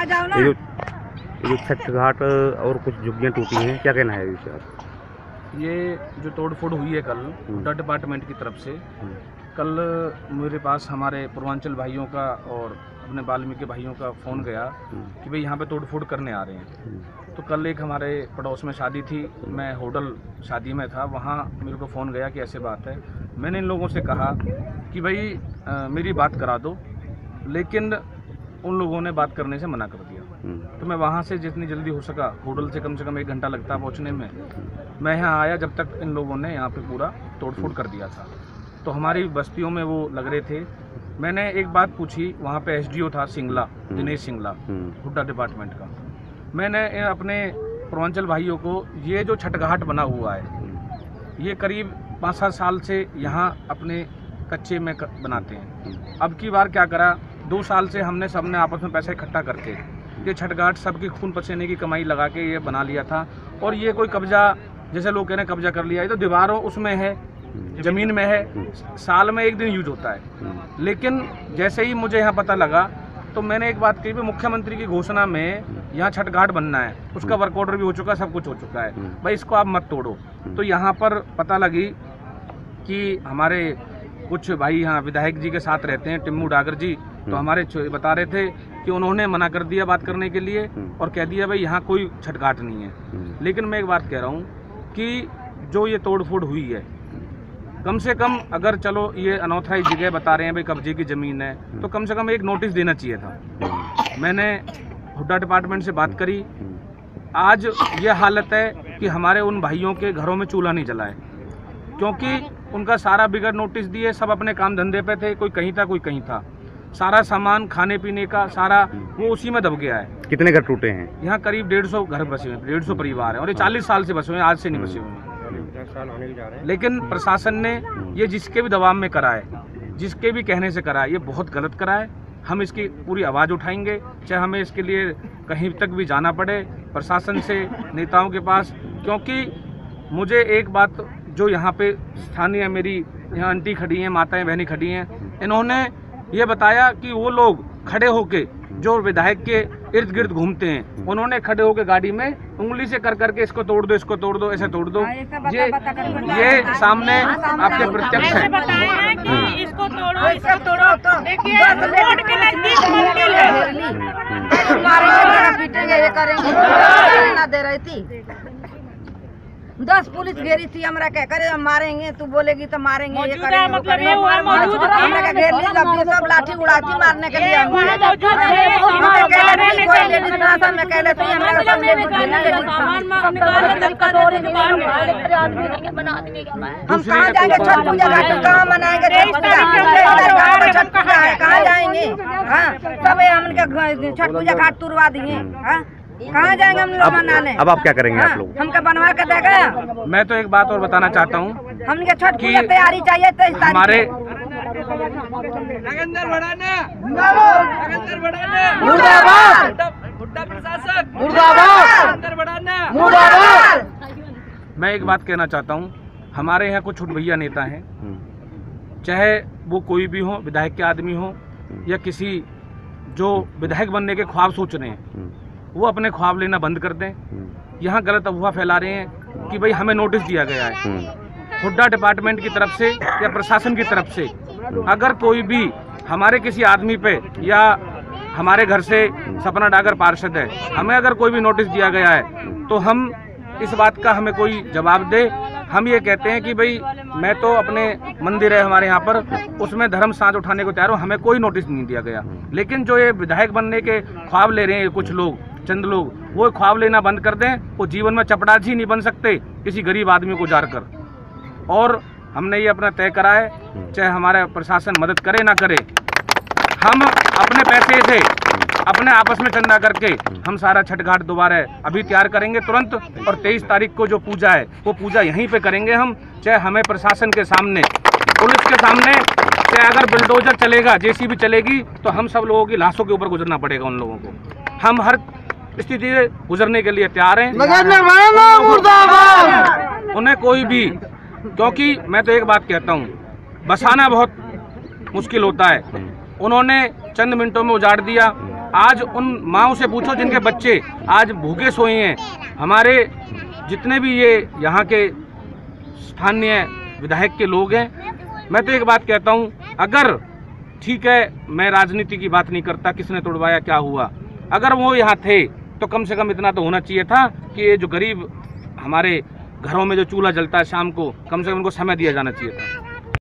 ये जो छठ घाट और कुछ झुग्गियाँ टूटी हैं, क्या कहना है इस आप? ये जो तोड़फोड़ हुई है कल हुड्डा डिपार्टमेंट की तरफ से, कल मेरे पास हमारे पूर्वांचल भाइयों का और अपने वाल्मीकि भाइयों का फ़ोन गया कि भाई यहाँ पे तोड़फोड़ करने आ रहे हैं। तो कल एक हमारे पड़ोस में शादी थी, मैं होटल शादी में था, वहाँ मेरे को फ़ोन गया कि ऐसे बात है। मैंने इन लोगों से कहा कि भाई मेरी बात करा दो, लेकिन उन लोगों ने बात करने से मना कर दिया। तो मैं वहाँ से जितनी जल्दी हो सका, होटल से कम 1 घंटा लगता पहुँचने में, मैं यहाँ आया जब तक इन लोगों ने यहाँ पे पूरा तोड़फोड़ कर दिया था। तो हमारी बस्तियों में वो लग रहे थे। मैंने एक बात पूछी, वहाँ पे एसडीओ था सिंगला, दिनेश सिंगला, हुड्डा डिपार्टमेंट का। मैंने अपने पूर्वांचल भाइयों को, ये जो छठ घाट बना हुआ है, ये करीब 5-7 साल से यहाँ अपने कच्चे में बनाते हैं। अब की बार क्या करा, 2 साल से हमने सबने आपस में पैसे इकट्ठा करके ये छठ घाट सबकी खून पसीने की कमाई लगा के ये बना लिया था। और ये कोई कब्जा, जैसे लोग कह रहे हैं कब्जा कर लिया, ये तो दीवारों उसमें है, ज़मीन में है, साल में 1 दिन यूज होता है। लेकिन जैसे ही मुझे यहाँ पता लगा तो मैंने एक बात कही, मुख्यमंत्री की घोषणा में यहाँ छठ घाट बनना है, उसका वर्क ऑर्डर भी हो चुका है, सब कुछ हो चुका है, भाई इसको आप मत तोड़ो। तो यहाँ पर पता लगी कि हमारे कुछ भाई यहाँ विधायक जी के साथ रहते हैं, टिम्मू डागर जी, तो हमारे बता रहे थे कि उन्होंने मना कर दिया बात करने के लिए और कह दिया भाई यहाँ कोई छठ घाट नहीं है। लेकिन मैं एक बात कह रहा हूँ कि जो ये तोड़फोड़ हुई है, कम से कम अगर चलो ये अनऑथराइज जगह बता रहे हैं भाई कब्जे की ज़मीन है, तो कम से कम एक नोटिस देना चाहिए था। मैंने हुड्डा डिपार्टमेंट से बात करी, आज ये हालत है कि हमारे उन भाइयों के घरों में चूल्हा नहीं जला है, क्योंकि उनका सारा बिगड़ नोटिस दिए, सब अपने काम धंधे पे थे, कोई कहीं था कोई कहीं था, सारा सामान खाने पीने का सारा वो उसी में दब गया है। कितने घर टूटे हैं? यहाँ करीब 150 घर बसे हुए, 150 परिवार है, और ये 40 साल से बसे हुए हैं, आज से नहीं बसे हुए हैं। लेकिन प्रशासन ने ये जिसके भी दबाव में करा है, जिसके भी कहने से करा है, ये बहुत गलत करा है। हम इसकी पूरी आवाज़ उठाएंगे, चाहे हमें इसके लिए कहीं तक भी जाना पड़े प्रशासन से, नेताओं के पास। क्योंकि मुझे एक बात, जो यहाँ पे स्थानीय मेरी यहाँ आंटी खड़ी हैं, माताएं बहनें खड़ी हैं, इन्होंने ये बताया कि वो लोग खड़े होके जो विधायक के इर्द गिर्द घूमते हैं, उन्होंने खड़े होके गाड़ी में उंगली से कर करके इसको तोड़ दो, इसको तोड़ दो, ऐसे तोड़ दो। ये सामने आपके प्रत्यक्ष है। इसको तोड़ो, इसको तोड़ो, तो देखिए रोड के नजदीक मंदिर है, पीटेंगे, ये करेंगे, ना दे रही थी। 10 पुलिस घेरी थी, हमरा क्या करे, हम मारेंगे, तू बोलेगी तो मारेंगे, ये करेंगे, मतलब ये हुआ मौजूद है, हमरा क्या घेर ली, सब लाठी उड़ाती मारने के लिए। हम कहाँ जाएंगे छठ पूजा घाट, कहाँ मनाएंगे छठ पूजा, छठ पूजा है, कहाँ जाएंगे? हाँ, सब हमने छठ पूजा घाट तुरवा दिए, कहाँ जाएंगे हम लोग मनाने? अब आप क्या करेंगे? आप लोग हमका बनवा कर देगा। मैं तो एक बात और बताना चाहता हूँ, हमने छठ पूजा तैयारी चाहिए, 23 तारीख हमारे मैं एक बात कहना चाहता हूँ, हमारे यहाँ कुछ छुटभैया नेता हैं, चाहे वो कोई भी हो, विधायक के आदमी हो या किसी जो विधायक बनने के ख्वाब सोच रहे हैं, वो अपने ख्वाब लेना बंद कर दें। यहाँ गलत अफवाह फैला रहे हैं कि भाई हमें नोटिस दिया गया है हुड्डा डिपार्टमेंट की तरफ से या प्रशासन की तरफ से। अगर कोई भी हमारे किसी आदमी पे या हमारे घर से सपना डागर पार्षद है, हमें अगर कोई भी नोटिस दिया गया है, तो हम इस बात का हमें कोई जवाब दे। हम ये कहते हैं कि भाई मैं तो अपने मंदिर है हमारे यहाँ पर, उसमें धर्म साँझ उठाने को तैयार हूँ, हमें कोई नोटिस नहीं दिया गया। लेकिन जो ये विधायक बनने के ख्वाब ले रहे हैं कुछ लोग, चंद लोग, वो ख्वाब लेना बंद कर दें। वो जीवन में चपड़ासी नहीं बन सकते किसी गरीब आदमी को जार कर। और हमने ये अपना तय करा है, चाहे हमारा प्रशासन मदद करे ना करे, हम अपने पैसे से अपने आपस में चंदा करके हम सारा छठ घाट दोबारा अभी तैयार करेंगे तुरंत। और 23 तारीख को जो पूजा है वो पूजा यहीं पे करेंगे हम, चाहे हमें प्रशासन के सामने, पुलिस के सामने, चाहे अगर बुलडोजर चलेगा, जेसीबी चलेगी, तो हम सब लोगों की लाशों के ऊपर गुजरना पड़ेगा उन लोगों को। हम हर स्थिति से गुजरने के लिए तैयार हैं। उन्हें कोई भी, क्योंकि मैं तो एक बात कहता हूँ, बसाना बहुत मुश्किल होता है। उन्होंने चंद मिनटों में उजाड़ दिया, आज उन माँओं से पूछो जिनके बच्चे आज भूखे सोए हैं। हमारे जितने भी ये यहाँ के स्थानीय विधायक के लोग हैं, मैं तो एक बात कहता हूँ, अगर ठीक है मैं राजनीति की बात नहीं करता, किसने तोड़वाया क्या हुआ, अगर वो यहाँ थे तो कम से कम इतना तो होना चाहिए था कि ये जो गरीब हमारे घरों में जो चूल्हा जलता है शाम को, कम से कम उनको समय दिया जाना चाहिए था।